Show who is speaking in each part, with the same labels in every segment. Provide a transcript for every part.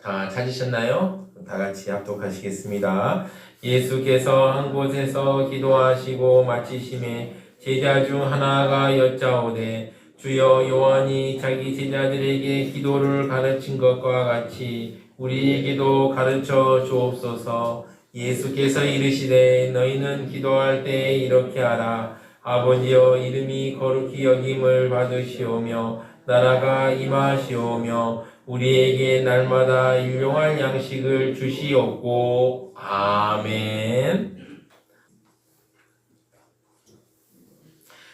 Speaker 1: 다 찾으셨나요? 다 같이 합독하시겠습니다. 예수께서 한 곳에서 기도하시고 마치심에 제자 중 하나가 여짜오되 주여 요한이 자기 제자들에게 기도를 가르친 것과 같이 우리에게도 가르쳐 주옵소서. 예수께서 이르시되 너희는 기도할 때 이렇게 하라. 아버지여 이름이 거룩히 여김을 받으시오며 나라가 임하시오며 우리에게 날마다 일용할 양식을 주시옵고. 아멘.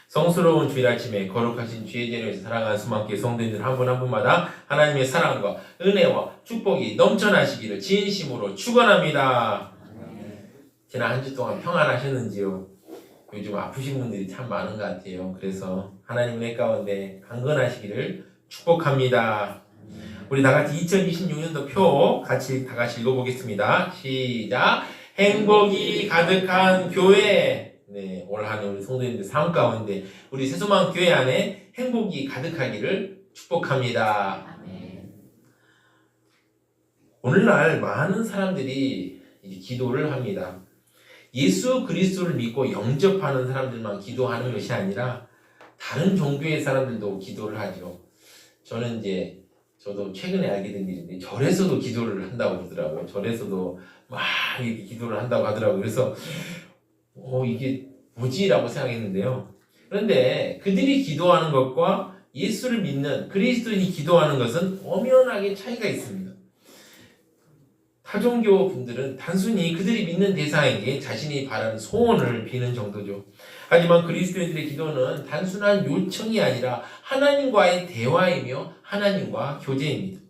Speaker 1: 성스러운 주일 아침에 거룩하신 주의 제자를 사랑하는 수많게 성도님들 한 분 한 분마다 하나님의 사랑과 은혜와 축복이 넘쳐나시기를 진심으로 축원합니다. 지난 한 주 동안 평안하셨는지요? 요즘 아프신 분들이 참 많은 것 같아요. 그래서 하나님 은혜 가운데 강건하시기를 축복합니다. 우리 다 같이 2026년도 표 같이 다 같이 읽어보겠습니다. 시작. 행복이 가득한 교회. 네, 올 한 해 우리 성도님들 삶 가운데 우리 새소망 교회 안에 행복이 가득하기를 축복합니다. 오늘날 많은 사람들이 이제 기도를 합니다. 예수 그리스도를 믿고 영접하는 사람들만 기도하는 것이 아니라 다른 종교의 사람들도 기도를 하죠. 저도 최근에 알게 된 일인데 절에서도 기도를 한다고 그러더라고요. 절에서도 막 이렇게 기도를 한다고 하더라고요. 그래서 이게 뭐지라고 생각했는데요. 그런데 그들이 기도하는 것과 예수를 믿는 그리스도인이 기도하는 것은 엄연하게 차이가 있습니다. 타종교 분들은 단순히 그들이 믿는 대상에게 자신이 바라는 소원을 비는 정도죠. 하지만 그리스도인들의 기도는 단순한 요청이 아니라 하나님과의 대화이며 하나님과 교제입니다.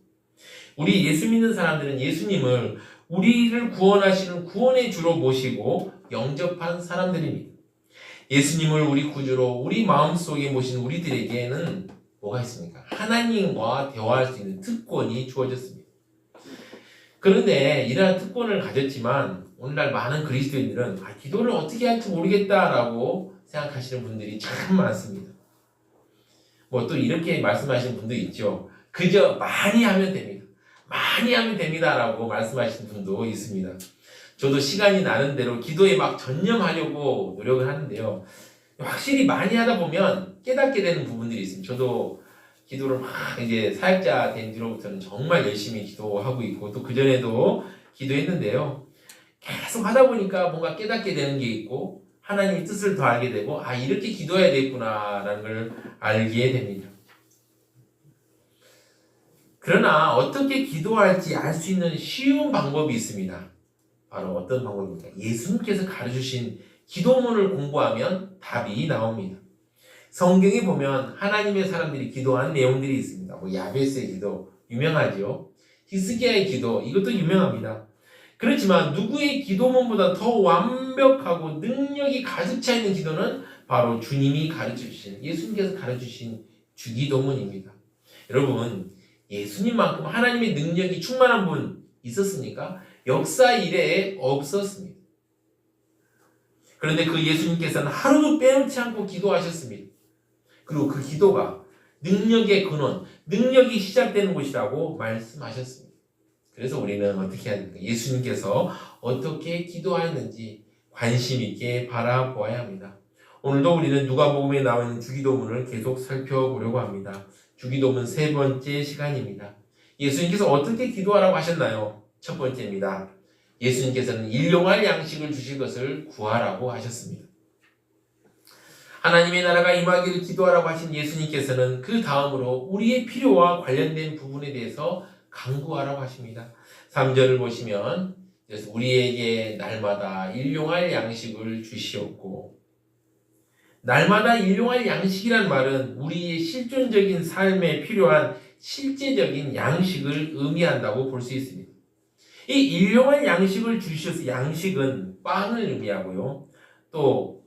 Speaker 1: 우리 예수 믿는 사람들은 예수님을 우리를 구원하시는 구원의 주로 모시고 영접한 사람들입니다. 예수님을 우리 구주로 우리 마음속에 모신 우리들에게는 뭐가 있습니까? 하나님과 대화할 수 있는 특권이 주어졌습니다. 그런데 이러한 특권을 가졌지만 오늘날 많은 그리스도인들은 기도를 어떻게 할지 모르겠다라고 생각하시는 분들이 참 많습니다. 또 이렇게 말씀하시는 분도 있죠. 그저 많이 하면 됩니다. 많이 하면 됩니다라고 말씀하시는 분도 있습니다. 저도 시간이 나는 대로 기도에 막 전념하려고 노력을 하는데요. 확실히 많이 하다 보면 깨닫게 되는 부분들이 있습니다. 저도 기도를 막 이제 사역자 된 뒤로부터는 정말 열심히 기도하고 있고 또 그전에도 기도했는데요. 계속 하다 보니까 뭔가 깨닫게 되는 게 있고 하나님의 뜻을 더 알게 되고 이렇게 기도해야 되겠구나라는 걸 알게 됩니다. 그러나 어떻게 기도할지 알 수 있는 쉬운 방법이 있습니다. 바로 어떤 방법입니까? 예수님께서 가르쳐주신 기도문을 공부하면 답이 나옵니다. 성경에 보면 하나님의 사람들이 기도한 내용들이 있습니다. 야베스의 기도 유명하죠. 히스기야의 기도 이것도 유명합니다. 그렇지만 누구의 기도문보다 더 완벽하고 능력이 가득 차 있는 기도는 바로 주님이 가르쳐주신 예수님께서 가르쳐주신 주기도문입니다. 여러분 예수님만큼 하나님의 능력이 충만한 분 있었습니까? 역사 이래에 없었습니다. 그런데 그 예수님께서는 하루도 빼놓지 않고 기도하셨습니다. 그리고 그 기도가 능력의 근원, 능력이 시작되는 곳이라고 말씀하셨습니다. 그래서 우리는 어떻게 해야 됩니까? 예수님께서 어떻게 기도하였는지 관심 있게 바라보아야 합니다. 오늘도 우리는 누가복음에 나와 있는 주기도문을 계속 살펴보려고 합니다. 주기도문 3번째 시간입니다. 예수님께서 어떻게 기도하라고 하셨나요? 첫 번째입니다. 예수님께서는 일용할 양식을 주실 것을 구하라고 하셨습니다. 하나님의 나라가 임하기를 기도하라고 하신 예수님께서는 그 다음으로 우리의 필요와 관련된 부분에 대해서 간구하라고 하십니다. 3절을 보시면 우리에게 날마다 일용할 양식을 주시옵고, 날마다 일용할 양식이란 말은 우리의 실존적인 삶에 필요한 실제적인 양식을 의미한다고 볼 수 있습니다. 이 일용할 양식을 주셔서 양식은 빵을 의미하고요. 또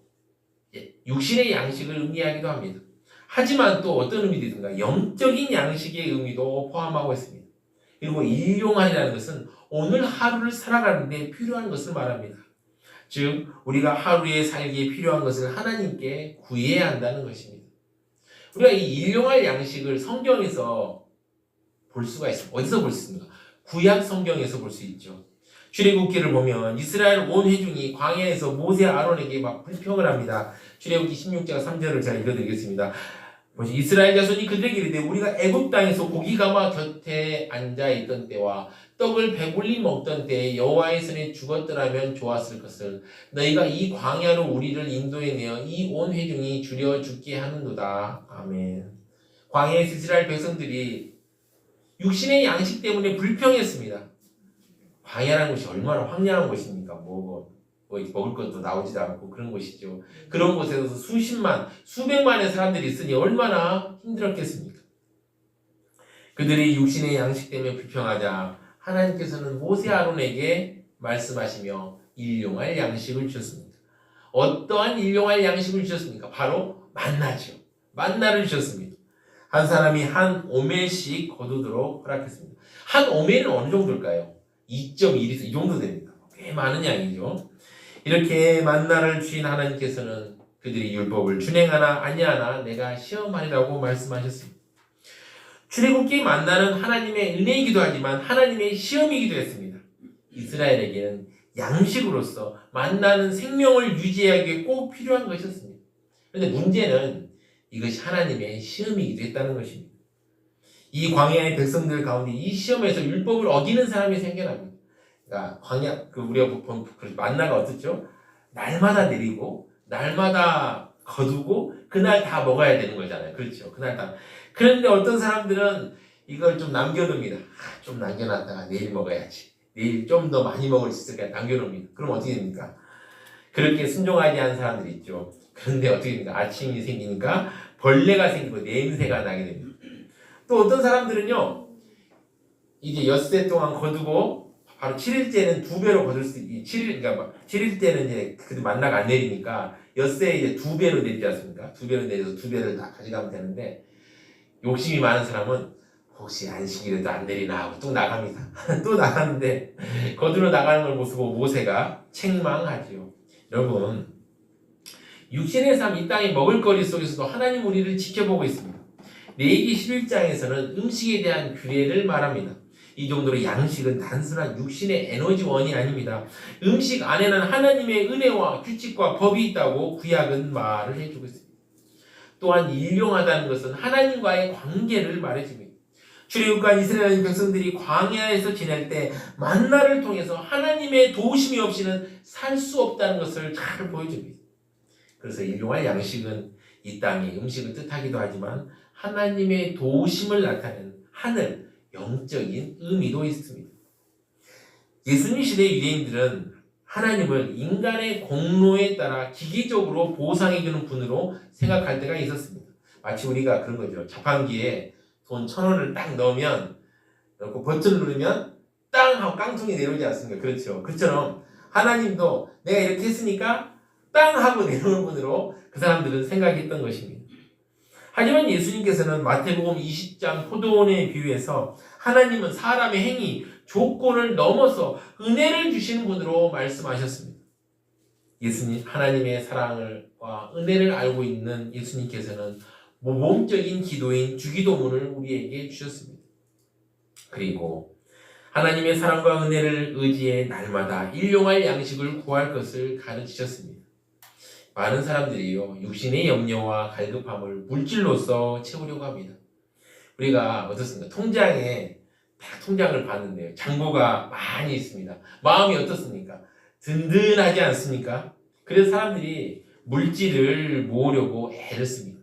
Speaker 1: 육신의 양식을 의미하기도 합니다. 하지만 또 어떤 의미도 있습니까? 영적인 양식의 의미도 포함하고 있습니다. 그리고 일용할이라는 것은 오늘 하루를 살아가는 데 필요한 것을 말합니다. 즉 우리가 하루에 살기에 필요한 것을 하나님께 구해야 한다는 것입니다. 우리가 이 일용할 양식을 성경에서 볼 수가 있습니다. 어디서 볼 수 있습니까? 구약 성경에서 볼 수 있죠. 출애굽기를 보면 이스라엘 온 회중이 광야에서 모세 아론에게 막 불평을 합니다. 출애굽기 16장 3절을 제가 읽어드리겠습니다. 이스라엘 자손이 그들에게 이르되 우리가 애굽 땅에서 고기 가마 곁에 앉아 있던 때와 떡을 배불리 먹던 때에 여호와의 손에 죽었더라면 좋았을 것을 너희가 이 광야로 우리를 인도해 내어 이 온 회중이 줄여 죽게 하는도다. 아멘. 광야에서 이스라엘 백성들이 육신의 양식 때문에 불평했습니다. 광야라는 것이 얼마나 황량한 곳입니까? 먹을 것도 나오지도 않고 그런 곳이죠. 그런 곳에서 수십만, 수백만의 사람들이 있으니 얼마나 힘들었겠습니까? 그들이 육신의 양식 때문에 불평하자 하나님께서는 모세 아론에게 말씀하시며 일용할 양식을 주셨습니다. 어떠한 일용할 양식을 주셨습니까? 바로 만나죠. 만나를 주셨습니다. 한 사람이 한 오멜씩 거두도록 허락했습니다. 한 오멜은 어느 정도일까요? 2.1리터 이 정도 됩니다. 꽤 많은 양이죠. 이렇게 만나를 주신 하나님께서는 그들이 율법을 준행하나 아니하나 내가 시험하리라고 말씀하셨습니다. 출애굽기 만나는 하나님의 은혜이기도 하지만 하나님의 시험이기도 했습니다. 이스라엘에게는 양식으로서 만나는 생명을 유지하기에 꼭 필요한 것이었습니다. 그런데 문제는 이것이 하나님의 시험이기도 했다는 것입니다. 이 광야의 백성들 가운데 이 시험에서 율법을 어기는 사람이 생겨납니다. 그러니까 우리가 본 만나가 어떻죠? 날마다 내리고 날마다 거두고 그날 다 먹어야 되는 거잖아요. 그렇죠? 그날 다. 그런데 어떤 사람들은 이걸 좀 남겨둡니다. 좀 남겨놨다가 내일 먹어야지. 내일 좀 더 많이 먹을 수 있을까 남겨놓습니다. 그럼 어떻게 됩니까? 그렇게 순종하지 않은 사람들이 있죠. 그런데 어떻게 됩니까? 아침이 생기니까 벌레가 생기고 냄새가 나게 됩니다. 또 어떤 사람들은요, 이제 엿새 동안 거두고 바로 7일째는 2배로 거둘 수 있, 7일째는 이제 그 만나가 안 내리니까 엿새 이제 2배로 내리지 않습니까? 2배로 내려서 2배를 다 가져가면 되는데, 욕심이 많은 사람은 혹시 안식일에도 안 내리나 하고 또 나갑니다. 또 나가는데 거두러 나가는 걸 보고 모세가 책망하지요. 여러분, 육신의 삶 이 땅의 먹을거리 속에서도 하나님 우리를 지켜보고 있습니다. 레위기 11장에서는 음식에 대한 규례를 말합니다. 이 정도로 양식은 단순한 육신의 에너지원이 아닙니다. 음식 안에는 하나님의 은혜와 규칙과 법이 있다고 구약은 말을 해주고 있습니다. 또한 일용하다는 것은 하나님과의 관계를 말해줍니다. 출애굽과 이스라엘 백성들이 광야에서 지낼 때 만나를 통해서 하나님의 도우심이 없이는 살 수 없다는 것을 잘 보여줍니다. 그래서 일용할 양식은 이 땅의 음식을 뜻하기도 하지만 하나님의 도우심을 나타내는 하늘, 영적인 의미도 있습니다. 예수님 시대 유대인들은 하나님을 인간의 공로에 따라 기계적으로 보상해주는 분으로 생각할 때가 있었습니다. 마치 우리가 그런 거죠. 자판기에 돈 1,000원을 딱 넣으면, 넣고 버튼을 누르면 땅 하고 깡통이 내려오지 않습니까? 그렇죠. 그처럼 하나님도 내가 이렇게 했으니까 땅 하고 내려오는 분으로 그 사람들은 생각했던 것입니다. 하지만 예수님께서는 마태복음 20장 포도원에 비유해서 하나님은 사람의 행위, 조건을 넘어서 은혜를 주시는 분으로 말씀하셨습니다. 예수님, 하나님의 사랑과 은혜를 알고 있는 예수님께서는 모범적인 기도인 주기도문을 우리에게 주셨습니다. 그리고 하나님의 사랑과 은혜를 의지해 날마다 일용할 양식을 구할 것을 가르치셨습니다. 많은 사람들이요, 육신의 염려와 갈급함을 물질로서 채우려고 합니다. 우리가 어떻습니까? 통장에 딱 통장을 봤는데요, 잔고가 많이 있습니다. 마음이 어떻습니까? 든든하지 않습니까? 그래서 사람들이 물질을 모으려고 애를 씁니다.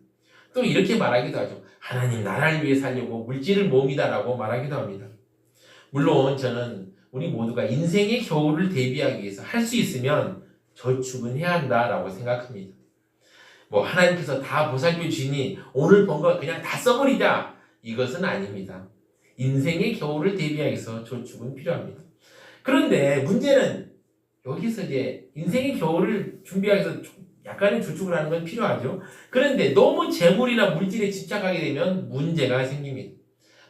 Speaker 1: 또 이렇게 말하기도 하죠. 하나님 나라를 위해 살려고 물질을 모읍니다라고 말하기도 합니다. 물론 저는 우리 모두가 인생의 겨울을 대비하기 위해서 할 수 있으면 저축은 해야 한다라고 생각합니다. 하나님께서 다 보살펴 주시니 오늘 번 거 그냥 다 써버리자, 이것은 아닙니다. 인생의 겨울을 대비하기 위해서 저축은 필요합니다. 그런데 문제는 여기서 이제 인생의 겨울을 준비하기 위해서 약간의 저축을 하는 건 필요하죠. 그런데 너무 재물이나 물질에 집착하게 되면 문제가 생깁니다.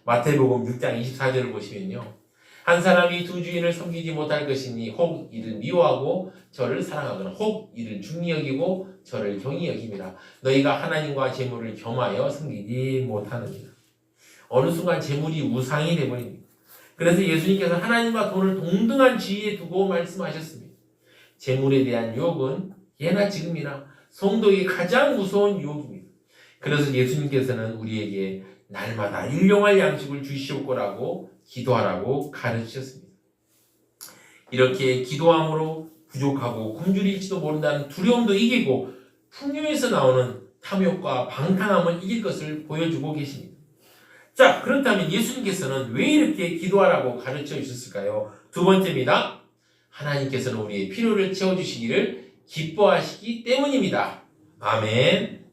Speaker 1: 마태복음 6장 24절을 보시면요, 한 사람이 두 주인을 섬기지 못할 것이니 혹 이를 미워하고 저를 사랑하거나 혹 이를 중히 여기고 저를 경히 여김이라. 너희가 하나님과 재물을 겸하여 섬기지 못하느니라. 어느 순간 재물이 우상이 되어버립니다. 그래서 예수님께서 하나님과 돈을 동등한 지위에 두고 말씀하셨습니다. 재물에 대한 유혹은 예나 지금이나 성도에게 가장 무서운 유혹입니다. 그래서 예수님께서는 우리에게 날마다 일용할 양식을 주시옵 거라고 기도하라고 가르치셨습니다. 이렇게 기도함으로 부족하고 굶주릴지도 모른다는 두려움도 이기고 풍요에서 나오는 탐욕과 방탕함을 이길 것을 보여주고 계십니다. 자, 그렇다면 예수님께서는 왜 이렇게 기도하라고 가르쳐 주셨을까요? 두 번째입니다. 하나님께서는 우리의 필요를 채워주시기를 기뻐하시기 때문입니다. 아멘.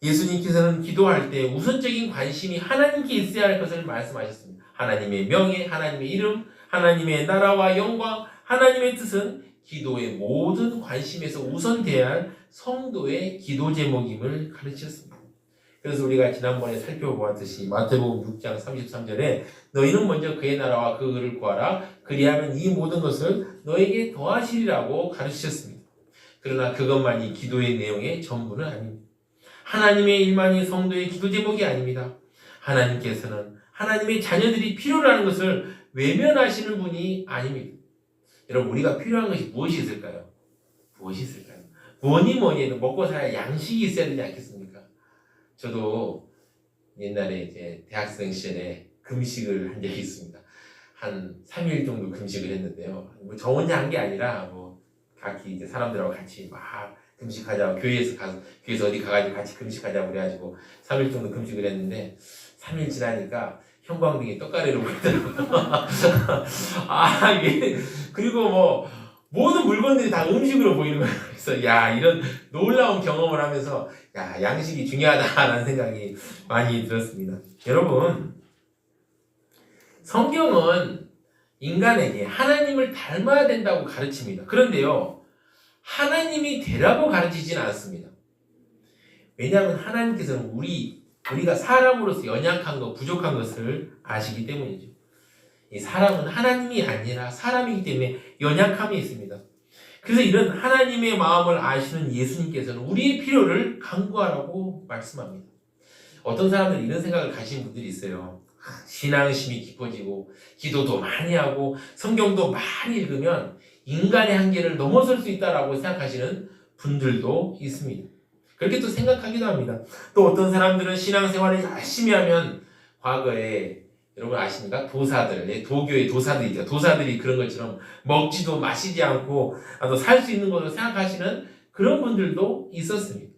Speaker 1: 예수님께서는 기도할 때 우선적인 관심이 하나님께 있어야 할 것을 말씀하셨습니다. 하나님의 명예, 하나님의 이름, 하나님의 나라와 영광, 하나님의 뜻은 기도의 모든 관심에서 우선돼야 할 성도의 기도 제목임을 가르치셨습니다. 그래서 우리가 지난번에 살펴보았듯이 마태복음 6장 33절에 너희는 먼저 그의 나라와 그 의를 구하라 그리하면 이 모든 것을 너에게 더하시리라고 가르치셨습니다. 그러나 그것만이 기도의 내용의 전부는 아닙니다. 하나님의 일만이 성도의 기도 제목이 아닙니다. 하나님께서는 하나님의 자녀들이 필요로 하는 것을 외면하시는 분이 아닙니다. 여러분, 우리가 필요한 것이 무엇이 있을까요? 무엇이 있을까요? 뭐니 해도 먹고 살아야 양식이 있어야 되지 않겠습니까? 저도 옛날에 이제 대학생 시절에 금식을 한 적이 있습니다. 한 3일 정도 금식을 했는데요. 뭐 저 혼자 한 게 아니라 뭐 각기 이제 사람들하고 같이 막 금식하자고 교회에서 어디 가가지고 같이 금식하자고 그래가지고 3일 정도 금식을 했는데 3일 지나니까 형광등이 떡가래로 보이더라고요. 이게 그리고 뭐 모든 물건들이 다 음식으로 보이는 거예요. 그래서 이런 놀라운 경험을 하면서 양식이 중요하다라는 생각이 많이 들었습니다. 여러분, 성경은 인간에게 하나님을 닮아야 된다고 가르칩니다. 그런데요, 하나님이 되라고 가르치지는 않습니다. 왜냐하면 하나님께서는 우리가 사람으로서 연약한 것, 부족한 것을 아시기 때문이죠. 이 사람은 하나님이 아니라 사람이기 때문에 연약함이 있습니다. 그래서 이런 하나님의 마음을 아시는 예수님께서는 우리의 필요를 간구하라고 말씀합니다. 어떤 사람들은 이런 생각을 가지는 분들이 있어요. 신앙심이 깊어지고 기도도 많이 하고 성경도 많이 읽으면 인간의 한계를 넘어설 수 있다라고 생각하시는 분들도 있습니다. 그렇게 또 생각하기도 합니다. 또 어떤 사람들은 신앙생활을 열심히 하면 과거에 여러분 아십니까? 도사들, 도교의 도사들이죠. 도사들이 그런 것처럼 먹지도 마시지 않고 살 수 있는 것으로 생각하시는 그런 분들도 있었습니다.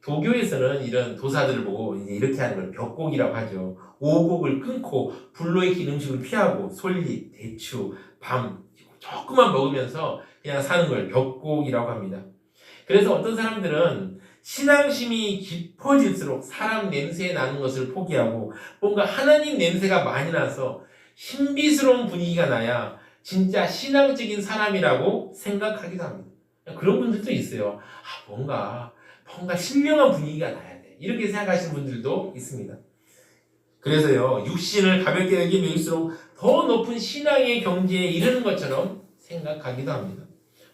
Speaker 1: 도교에서는 이런 도사들을 보고 이제 이렇게 하는 걸 벽곡이라고 하죠. 오곡을 끊고 불로 익힌 음식을 피하고 솔잎, 대추, 밤 조금만 먹으면서 그냥 사는 걸 벽곡이라고 합니다. 그래서 어떤 사람들은 신앙심이 깊어질수록 사람 냄새 나는 것을 포기하고 뭔가 하나님 냄새가 많이 나서 신비스러운 분위기가 나야 진짜 신앙적인 사람이라고 생각하기도 합니다. 그런 분들도 있어요. 뭔가 신령한 분위기가 나야 돼. 이렇게 생각하시는 분들도 있습니다. 그래서요, 육신을 가볍게 여기면일수록 더 높은 신앙의 경지에 이르는 것처럼 생각하기도 합니다.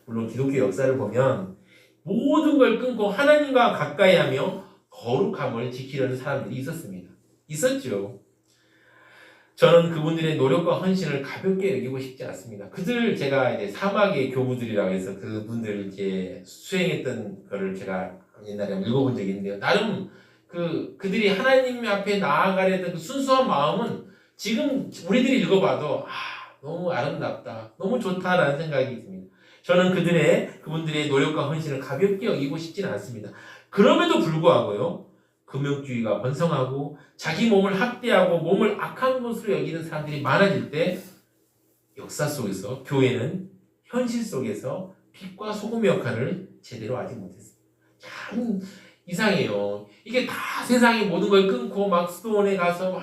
Speaker 1: 물론 기독교 역사를 보면 모든 걸 끊고 하나님과 가까이 하며 거룩함을 지키려는 사람들이 있었죠. 저는 그분들의 노력과 헌신을 가볍게 여기고 싶지 않습니다. 제가 이제 사막의 교부들이라고 해서 그분들 이제 수행했던 거를 제가 옛날에 읽어본 적이 있는데요. 나름 그들이 하나님 앞에 나아가려던 그 순수한 마음은 지금 우리들이 읽어봐도 너무 아름답다, 너무 좋다라는 생각이 듭니다. 저는 그분들의 노력과 헌신을 가볍게 여기고 싶지는 않습니다. 그럼에도 불구하고요, 금욕주의가 번성하고 자기 몸을 학대하고 몸을 악한 것으로 여기는 사람들이 많아질 때 역사 속에서 교회는 현실 속에서 빛과 소금의 역할을 제대로 하지 못했습니다. 참 이상해요. 이게 다 세상의 모든 걸 끊고 막 수도원에 가서 막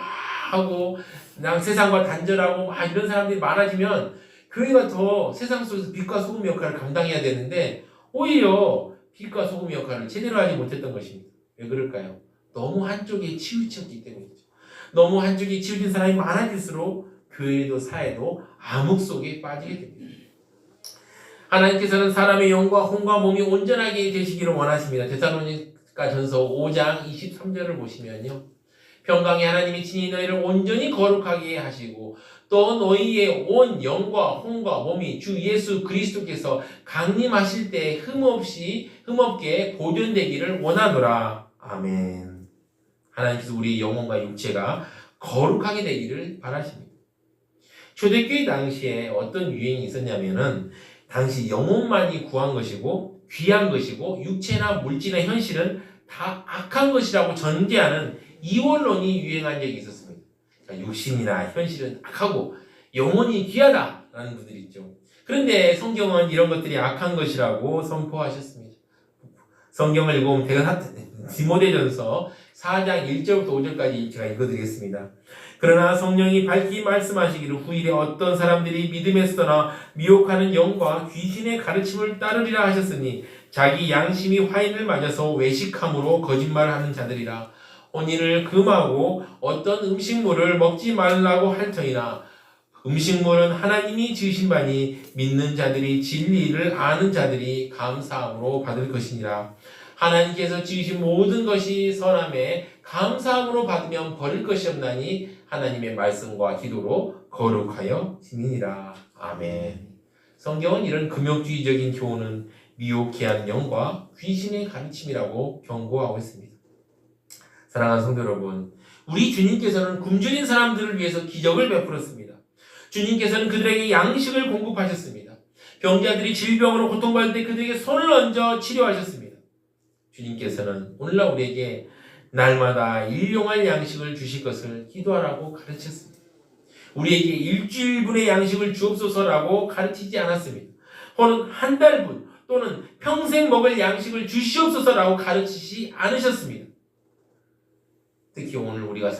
Speaker 1: 하고 그냥 세상과 단절하고 막 이런 사람들이 많아지면 교회가 더 세상 속에서 빛과 소금 역할을 감당해야 되는데 오히려 빛과 소금 역할을 제대로 하지 못했던 것입니다. 왜 그럴까요? 너무 한쪽에 치우쳤기 때문이죠. 너무 한쪽에 치우친 사람이 많아질수록 교회도 사회도 암흑 속에 빠지게 됩니다. 하나님께서는 사람의 영과 혼과 몸이 온전하게 되시기를 원하십니다. 데살로니가전서 5장 23절을 보시면요, 평강의 하나님이 친히 너희를 온전히 거룩하게 하시고 또 너희의 온 영과 혼과 몸이 주 예수 그리스도께서 강림하실 때 흠없게 보존되기를 원하노라. 아멘. 하나님께서 우리 영혼과 육체가 거룩하게 되기를 바라십니다. 초대교회 당시에 어떤 유행이 있었냐면은 당시 영혼만이 구한 것이고 귀한 것이고 육체나 물질이나 현실은 다 악한 것이라고 전제하는 이원론이 유행한 적이 있었습니다. 그러니까 육신이나 현실은 악하고 영혼이 귀하다라는 분들이 있죠. 그런데 성경은 이런 것들이 악한 것이라고 선포하셨습니다. 성경을 읽어보면 디모데전서 4장 1절부터 5절까지 제가 읽어드리겠습니다. 그러나 성령이 밝히 말씀하시기를 후일에 어떤 사람들이 믿음에서 떠나 미혹하는 영과 귀신의 가르침을 따르리라 하셨으니 자기 양심이 화인을 맞아서 외식함으로 거짓말하는 자들이라. 혼인을 금하고 어떤 음식물을 먹지 말라고 할 터이나 음식물은 하나님이 지으신 바니 믿는 자들이 진리를 아는 자들이 감사함으로 받을 것이니라. 하나님께서 지으신 모든 것이 선함에 감사함으로 받으면 버릴 것이 없나니 하나님의 말씀과 기도로 거룩하여 지니라. 아멘. 성경은 이런 금욕주의적인 교훈은 미혹해 하는 영과 귀신의 가르침이라고 경고하고 있습니다. 사랑하는 성도 여러분, 우리 주님께서는 굶주린 사람들을 위해서 기적을 베풀었습니다. 주님께서는 그들에게 양식을 공급하셨습니다. 병자들이 질병으로 고통받을 때 그들에게 손을 얹어 치료하셨습니다. 주님께서는 오늘날 우리에게 날마다 일용할 양식을 주실 것을 기도하라고 가르쳤습니다. 우리에게 일주일분의 양식을 주옵소서라고 가르치지 않았습니다. 혹은 한 달분 또는 평생 먹을 양식을 주시옵소서라고 가르치지 않으셨습니다. 특히 오늘 우리가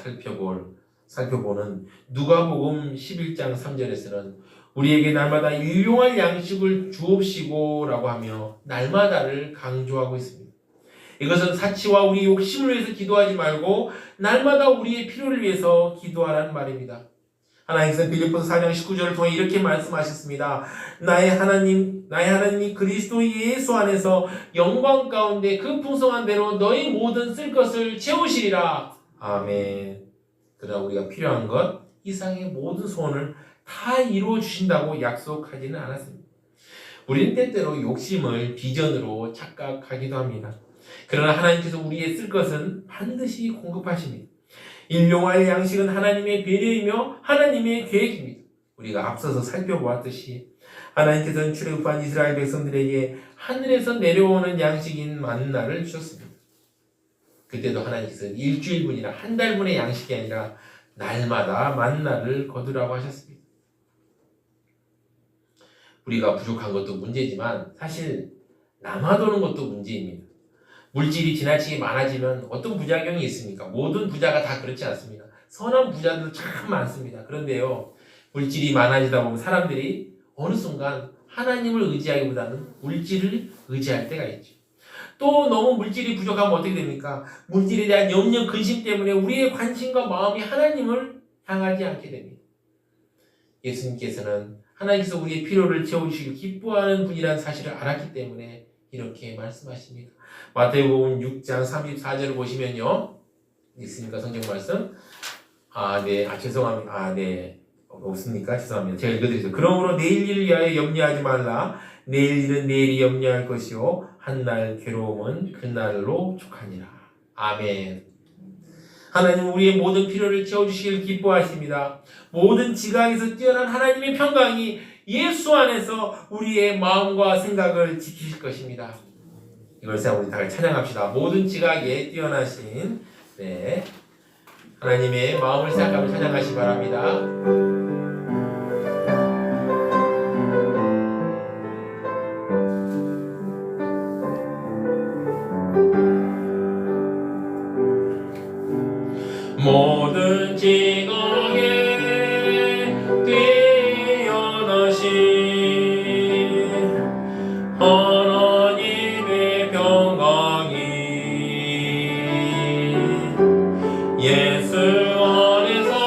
Speaker 1: 살펴보는 누가복음 11장 3절에서는 우리에게 날마다 일용할 양식을 주옵시고 라고 하며 날마다를 강조하고 있습니다. 이것은 사치와 우리 욕심을 위해서 기도하지 말고 날마다 우리의 필요를 위해서 기도하라는 말입니다. 하나님께서 빌립보서 4장 19절을 통해 이렇게 말씀하셨습니다. 나의 하나님이 그리스도 예수 안에서 영광 가운데 그 풍성한 대로 너희 모든 쓸 것을 채우시리라. 아멘. 그러나 우리가 필요한 것 이상의 모든 소원을 다 이루어 주신다고 약속하지는 않았습니다. 우리는 때때로 욕심을 비전으로 착각하기도 합니다. 그러나 하나님께서 우리의 쓸 것은 반드시 공급하십니다. 일용할 양식은 하나님의 배려이며 하나님의 계획입니다. 우리가 앞서서 살펴보았듯이 하나님께서는 출애굽한 이스라엘 백성들에게 하늘에서 내려오는 양식인 만나를 주셨습니다. 그때도 하나님께서 일주일분이나 한 달분의 양식이 아니라 날마다 만나를 거두라고 하셨습니다. 우리가 부족한 것도 문제지만 사실 남아도는 것도 문제입니다. 물질이 지나치게 많아지면 어떤 부작용이 있습니까? 모든 부자가 다 그렇지 않습니다. 선한 부자들도 참 많습니다. 그런데요, 물질이 많아지다 보면 사람들이 어느 순간 하나님을 의지하기보다는 물질을 의지할 때가 있죠. 또 너무 물질이 부족하면 어떻게 됩니까? 물질에 대한 염려, 근심 때문에 우리의 관심과 마음이 하나님을 향하지 않게 됩니다. 예수님께서는 하나님께서 우리의 필요를 채워주시길 기뻐하는 분이라는 사실을 알았기 때문에 이렇게 말씀하십니다. 마태복음 6장 34절을 보시면요. 있습니까? 성경 말씀? 죄송합니다. 없습니까? 죄송합니다. 제가 읽어드리죠. 그러므로 내일 일을 위하여 염려하지 말라. 내일 일은 내일이 염려할 것이요. 한날 괴로움은 그날로 족하니라. 아멘. 하나님은 우리의 모든 필요를 채워주시길 기뻐하십니다. 모든 지각에서 뛰어난 하나님의 평강이 예수 안에서 우리의 마음과 생각을 지키실 것입니다. 이걸 우리 다 같이 찬양합시다. 모든 지각에 뛰어나신 하나님의 마음을 생각하며 찬양하시기 바랍니다. 모든 지각에 뛰어나신 하나님의 평강이 예수 안에서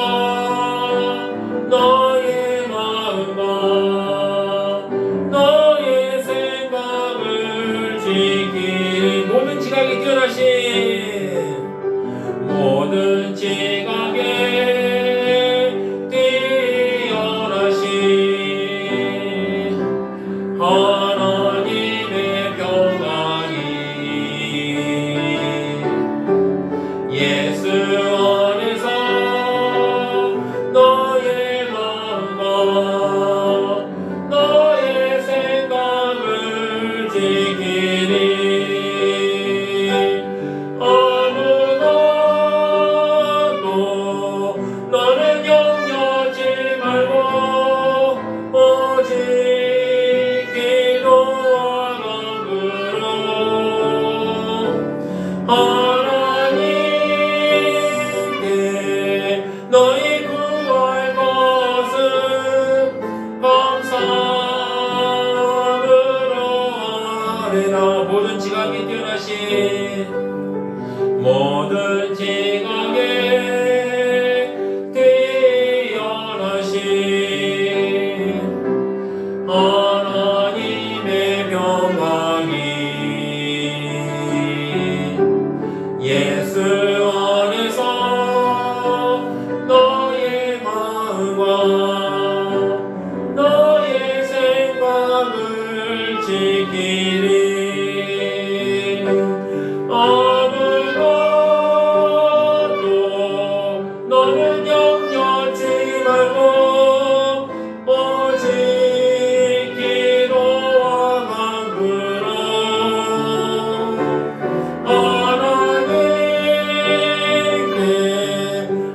Speaker 1: 모든 지각에 뛰어나신 모든 지각에 뛰어나신 하나님의 평강이 예수 안에서 너의 마음과 너의 생각을 지키리. 아무것도 너는 염려치 말고 오직 기도와 간구로 하나님께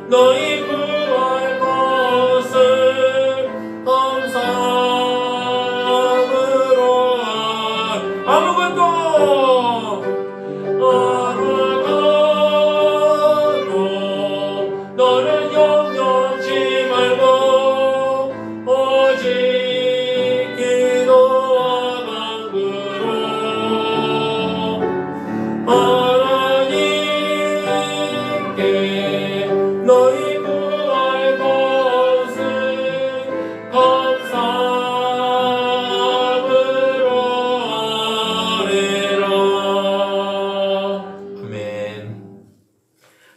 Speaker 1: 너희 구할 것을 감사함으로 아무것도 너는 염려치 말고 오직 기도와 간구로 하나님께 너희 구할 것을 감사함으로 아뢰라. 아멘.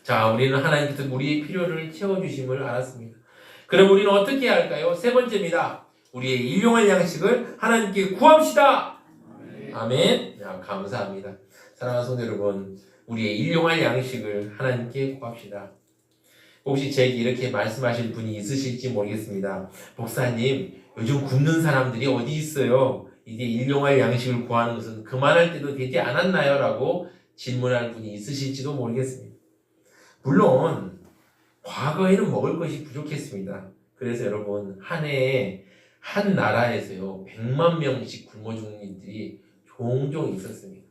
Speaker 1: 자, 우리는 하나님께서 우리의 필요를 채워주심을 알았습니다. 그럼 우리는 어떻게 해야 할까요? 세 번째입니다. 우리의 일용할 양식을 하나님께 구합시다. 아멘. 야, 감사합니다. 사랑하는 성도 여러분, 우리의 일용할 양식을 하나님께 구합시다. 혹시 제게 이렇게 말씀하실 분이 있으실지 모르겠습니다. 목사님, 요즘 굶는 사람들이 어디 있어요? 이제 일용할 양식을 구하는 것은 그만할 때도 되지 않았나요? 라고 질문할 분이 있으실지도 모르겠습니다. 물론 과거에는 먹을 것이 부족했습니다. 그래서 여러분, 한 해에 한 나라에서요 100만 명씩 굶어 죽는 일들이 종종 있었습니다.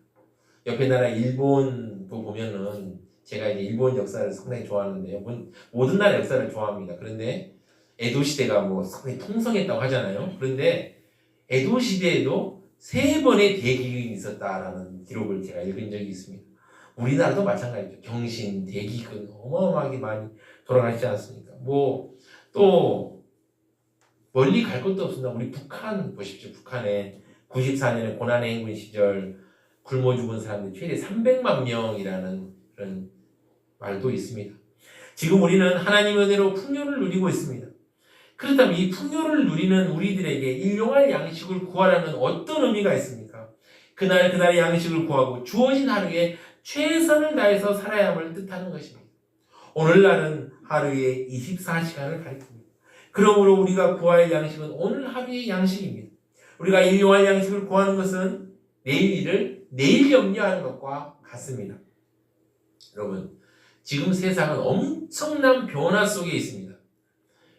Speaker 1: 옆에 나라 일본도 보면은, 제가 이제 일본 역사를 상당히 좋아하는데요, 모든 나라 역사를 좋아합니다. 그런데 에도 시대가 뭐 상당히 통성했다고 하잖아요. 그런데 에도 시대에도 3번의 대기근이 있었다라는 기록을 제가 읽은 적이 있습니다. 우리나라도 마찬가지죠. 경신, 대기근 어마어마하게 많이 돌아가시지 않습니까? 뭐 또 멀리 갈 것도 없습니다. 우리 북한 보십시오. 북한에 94년에 고난의 행군 시절 굶어 죽은 사람들이 최대 300만 명이라는 그런 말도 있습니다. 지금 우리는 하나님의 은혜로 풍요를 누리고 있습니다. 그렇다면 이 풍요를 누리는 우리들에게 일용할 양식을 구하라는 어떤 의미가 있습니까? 그날의 양식을 구하고 주어진 하루에 최선을 다해서 살아야 함을 뜻하는 것입니다. 오늘날은 하루에 24시간을 가리킵니다. 그러므로 우리가 구할 양식은 오늘 하루의 양식입니다. 우리가 일용할 양식을 구하는 것은 내일 일을 내일 염려하는 것과 같습니다. 여러분, 지금 세상은 엄청난 변화 속에 있습니다.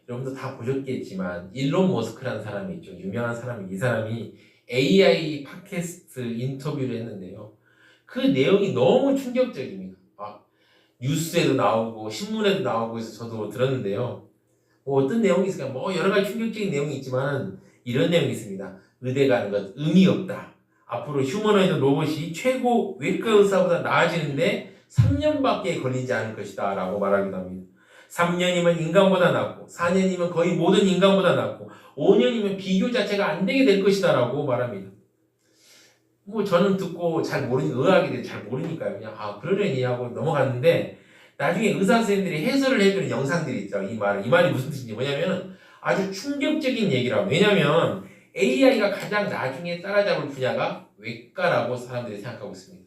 Speaker 1: 여러분도 다 보셨겠지만 일론 머스크라는 사람이 있죠. 유명한 사람이, 이 사람이 AI 팟캐스트 인터뷰를 했는데요. 그 내용이 너무 충격적입니다. 뉴스에도 나오고 신문에도 나오고 해서 저도 들었는데요. 뭐 어떤 내용이 있을까? 뭐 여러 가지 충격적인 내용이 있지만 이런 내용이 있습니다. 의대가 하는 것 의미 없다. 앞으로 휴머노이드 로봇이 최고 외과 의사보다 나아지는데 3년밖에 걸리지 않을 것이다 라고 말하기도 합니다. 3년이면 인간보다 낫고 4년이면 거의 모든 인간보다 낫고 5년이면 비교 자체가 안 되게 될 것이다 라고 말합니다. 뭐 저는 듣고 잘 모르니까, 의학에 대해 잘 모르니까요. 그냥 그러려니 하고 넘어갔는데, 나중에 의사 선생님들이 해설을 해주는 영상들이 있죠. 이 말이 무슨 뜻인지. 뭐냐면 아주 충격적인 얘기라고. 왜냐면 AI가 가장 나중에 따라잡을 분야가 외과라고 사람들이 생각하고 있습니다.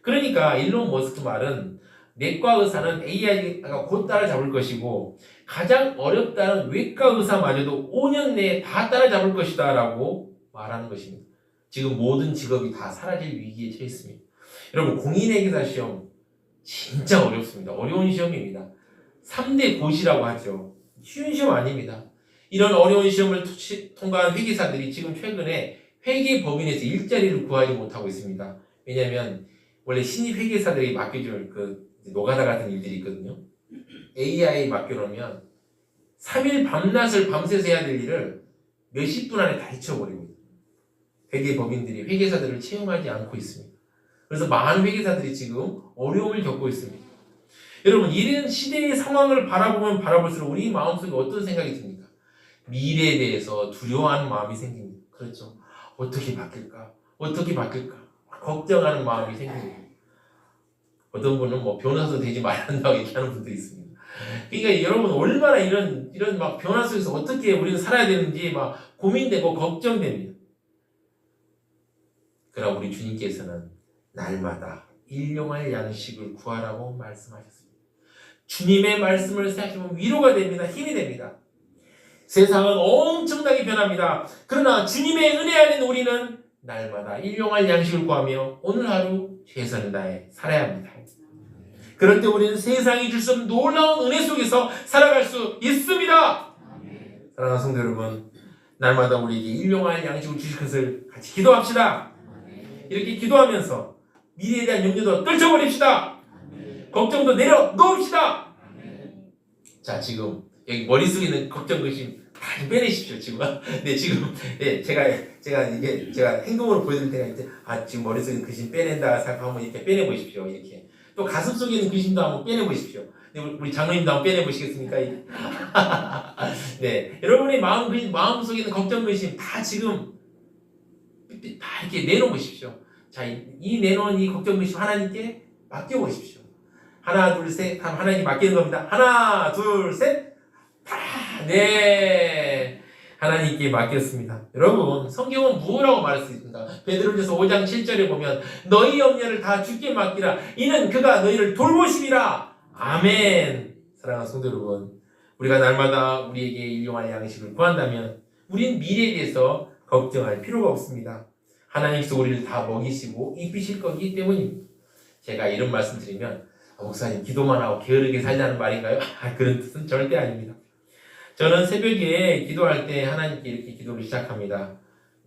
Speaker 1: 그러니까 일론 머스크 말은 내과 의사는 AI가 곧 따라잡을 것이고 가장 어렵다는 외과 의사마저도 5년 내에 다 따라잡을 것이다 라고 말하는 것입니다. 지금 모든 직업이 다 사라질 위기에 처해 있습니다. 여러분, 공인회계사 시험 진짜 어렵습니다. 어려운 시험입니다. 3대 고시라고 하죠. 쉬운 시험 아닙니다. 이런 어려운 시험을 통과한 회계사들이 지금 최근에 회계법인에서 일자리를 구하지 못하고 있습니다. 왜냐하면 원래 신입 회계사들이 맡겨줄 노가다 같은 일들이 있거든요. AI 맡겨놓으면 3일 밤낮을 밤새서 해야 될 일을 몇십 분 안에 다 잊혀버립니다. 회계법인들이 회계사들을 채용하지 않고 있습니다. 그래서 많은 회계사들이 지금 어려움을 겪고 있습니다. 여러분, 이런 시대의 상황을 바라보면 바라볼수록 우리 마음속에 어떤 생각이 듭니까? 미래에 대해서 두려워하는 마음이 생깁니다. 그렇죠? 어떻게 바뀔까? 어떻게 바뀔까? 걱정하는 마음이 생깁니다. 어떤 분은 뭐 변호사도 되지 말아야 한다고 얘기하는 분도 있습니다. 그러니까 여러분, 얼마나 이런 막 변화 속에서 어떻게 우리는 살아야 되는지 막 고민되고 걱정됩니다. 그러나 우리 주님께서는 날마다 일용할 양식을 구하라고 말씀하셨습니다. 주님의 말씀을 생각해보면 위로가 됩니다. 힘이 됩니다. 세상은 엄청나게 변합니다. 그러나 주님의 은혜 안에는 우리는 날마다 일용할 양식을 구하며 오늘 하루 최선을 다해 살아야 합니다. 그럴 때 우리는 세상이 줄 수 없는 놀라운 은혜 속에서 살아갈 수 있습니다. 사랑하는 성도 여러분, 날마다 우리에게 일용할 양식을 주실 것을 같이 기도합시다. 이렇게 기도하면서 미래에 대한 염려도 떨쳐버립시다. 걱정도 내려놓읍시다. 자, 지금 여기 머릿속에 있는 걱정, 의심 다 좀 빼내십시오. 지금. 네, 지금 제가 행동으로 보여드릴 때가 이제 지금 머릿속에 있는 의심 빼낸다 생각하면 이렇게 빼내보십시오. 이렇게. 또 가슴 속에 있는 의심도 한번 빼내보십시오. 네, 우리 장로님도 한번 빼내보시겠습니까? 네, 여러분의 마음 속에 있는 걱정, 의심 다 지금 다 이렇게 내놓으십시오. 자, 이 내놓은 이 걱정, 의심 하나님께 맡겨보십시오. 하나, 둘, 셋 하면 하나님 맡기는 겁니다. 하나, 둘, 셋. 네, 하나님께 맡겼습니다. 여러분, 성경은 무엇라고 말할 수 있습니까? 베드로전서 5장 7절에 보면 너희 염려를 다 주께 맡기라. 이는 그가 너희를 돌보심이라. 아멘. 사랑하는 성도 여러분, 우리가 날마다 우리에게 일용할 양식을 구한다면 우린 미래에 대해서 걱정할 필요가 없습니다. 하나님께서 우리를 다 먹이시고 입히실 거기 때문입니다. 제가 이런 말씀 드리면 목사님 기도만 하고 게으르게 살자는 말인가요? 그런 뜻은 절대 아닙니다. 저는 새벽에 기도할 때 하나님께 이렇게 기도를 시작합니다.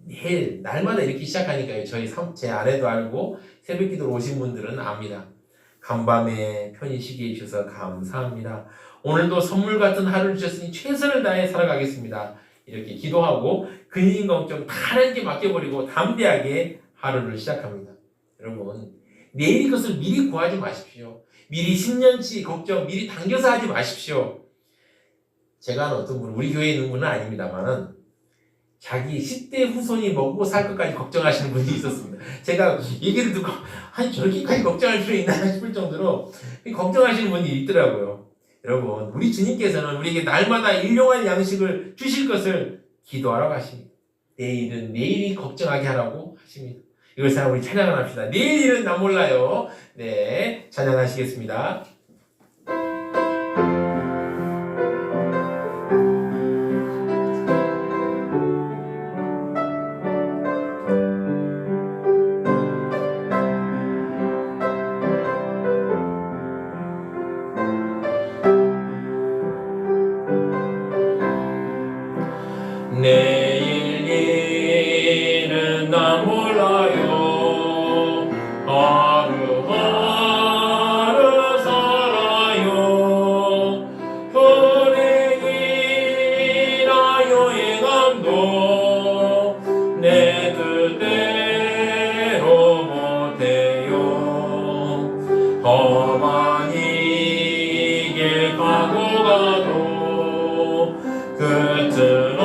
Speaker 1: 매일 날마다 이렇게 시작하니까요. 제 아내도 알고 새벽 기도로 오신 분들은 압니다. 간밤에 편히 쉬게 해주셔서 감사합니다. 오늘도 선물 같은 하루를 주셨으니 최선을 다해 살아가겠습니다. 이렇게 기도하고 근심 걱정 다 하나님께 맡겨버리고 담대하게 하루를 시작합니다. 여러분, 내일 것을 미리 구하지 마십시오. 미리 10년치 걱정 미리 당겨서 하지 마십시오. 제가 아는 어떤 분, 우리 교회에 있는 분은 아닙니다만은 자기 10대 후손이 먹고 살 것까지 걱정하시는 분이 있었습니다. 제가 얘기를 듣고 아니 저렇게까지 걱정할 필요 있나 싶을 정도로 걱정하시는 분이 있더라고요. 여러분, 우리 주님께서는 우리에게 날마다 일용할 양식을 주실 것을 기도하라고 하십니다. 내일은 내일이 걱정하게 하라고 하십니다. 이것을 우리 찬양을 합시다. 내일 일은 나 몰라요. 네, 찬양하시겠습니다. 내일 일은 나 몰라요. 하루하루 살아요. 불행이나 여행함도 내 뜻대로 못해요. 험한 이 길 가고 가도 끝은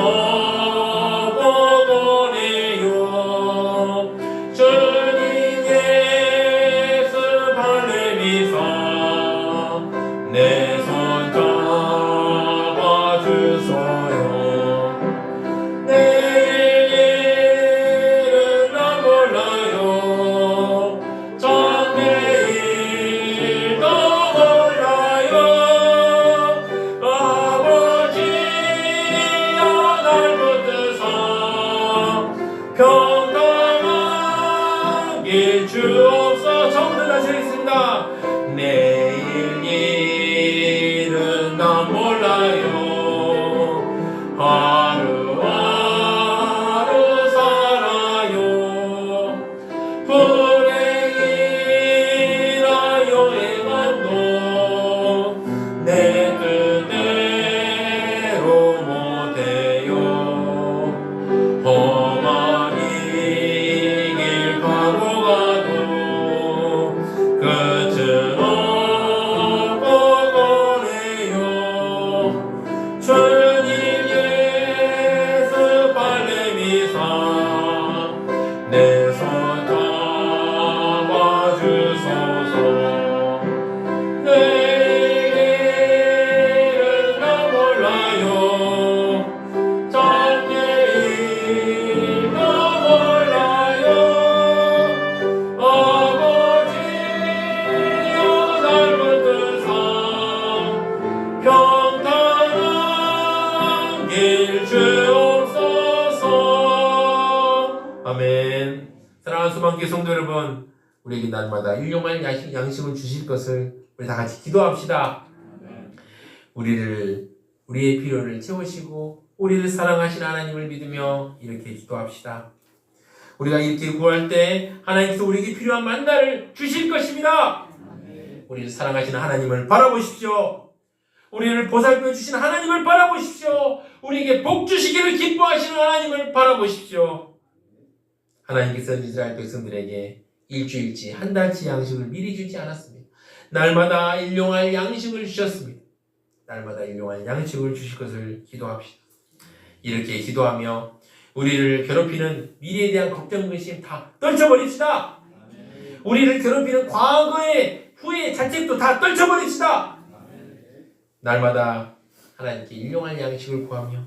Speaker 1: 평강하게 주옵소서. 처음부터 다시 하겠습니다. 내일 일은 나 몰라요. 하루하루 살아요. 불행이나 여행함도 내 뜻대로 못해요. 험한 이 길 가고 가도 아멘. 사랑하는 소망교회 성도 여러분, 우리에게 날마다 일용할 양식을 주실 것을 우리 다 같이 기도합시다. 우리의 필요를 채우시고 우리를 사랑하시는 하나님을 믿으며 이렇게 기도합시다. 우리가 이렇게 구할 때 하나님께서 우리에게 필요한 만나를 주실 것입니다. 우리를 사랑하시는 하나님을 바라보십시오. 우리를 보살펴 주시는 하나님을 바라보십시오. 우리에게 복 주시기를 기뻐하시는 하나님을 바라보십시오. 하나님께서 이스라엘 백성들에게 일주일치 한 달치 양식을 미리 주지 않았습니다. 날마다 일용할 양식을 주셨습니다. 날마다 일용할 양식을 주실 것을 기도합시다. 이렇게 기도하며 우리를 괴롭히는 미래에 대한 걱정, 근심 다 떨쳐버립시다. 우리를 괴롭히는 과거의 후회, 자책도 다 떨쳐버립시다. 날마다 하나님께 일용할 양식을 구하며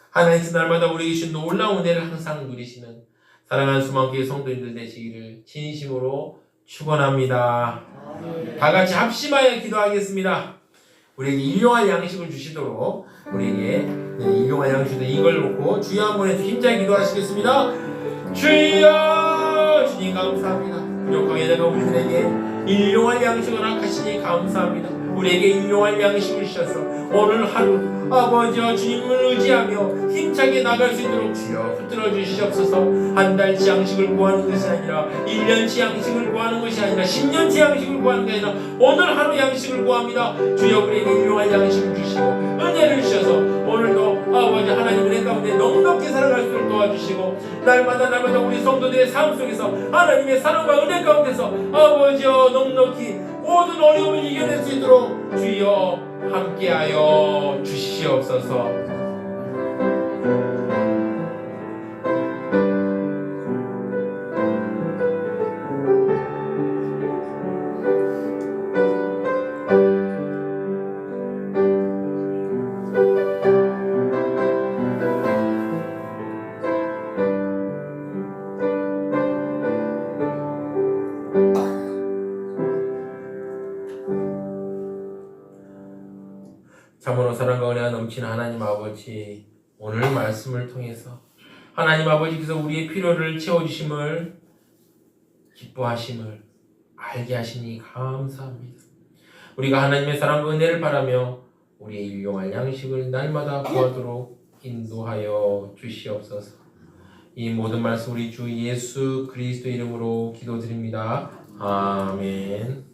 Speaker 1: 하나님께서 날마다 우리에게 주신 놀라운 은혜를 항상 누리시는 사랑하는 수망교회 성도님들 되시기를 진심으로 축원합니다. 다 같이 합심하여 기도하겠습니다. 우리에게 일용할 양식을 주시도록 우리에게 일용할 양식을 이걸 놓고 주여 한번 해서 힘차게 기도하시겠습니다. 주여, 주님 감사합니다. 부족하게 내가 우리들에게 일용할 양식을 허락하시니 감사합니다. 우리에게 일용할 양식을 주셔서 오늘 하루 아버지와 주님을 의지하며 힘차게 나갈 수 있도록 주여 붙들어 주시옵소서. 한 달치 양식을 구하는 것이 아니라 1년치 양식을 구하는 것이 아니라 10년치 양식을 구하는 게 아니라 오늘 하루 양식을 구합니다. 주여 우리에게 일용할 양식을 주시고 은혜를 주셔서 오늘도 아버지 하나님 은혜 가운데 넉넉히 살아갈 수 있도록 도와주시고 날마다 우리 성도들의 삶 속에서 하나님의 사랑과 은혜 가운데서 아버지여 넉넉히 모든 어려움을 이겨낼 수 있도록 주여 함께하여 주시옵소서. 참으로 사랑과 은혜가 넘치는 하나님 아버지, 오늘 말씀을 통해서 하나님 아버지께서 우리의 필요를 채워주심을 기뻐하심을 알게 하시니 감사합니다. 우리가 하나님의 사랑과 은혜를 바라며 우리의 일용할 양식을 날마다 구하도록 인도하여 주시옵소서. 이 모든 말씀 우리 주 예수 그리스도 이름으로 기도드립니다. 아멘.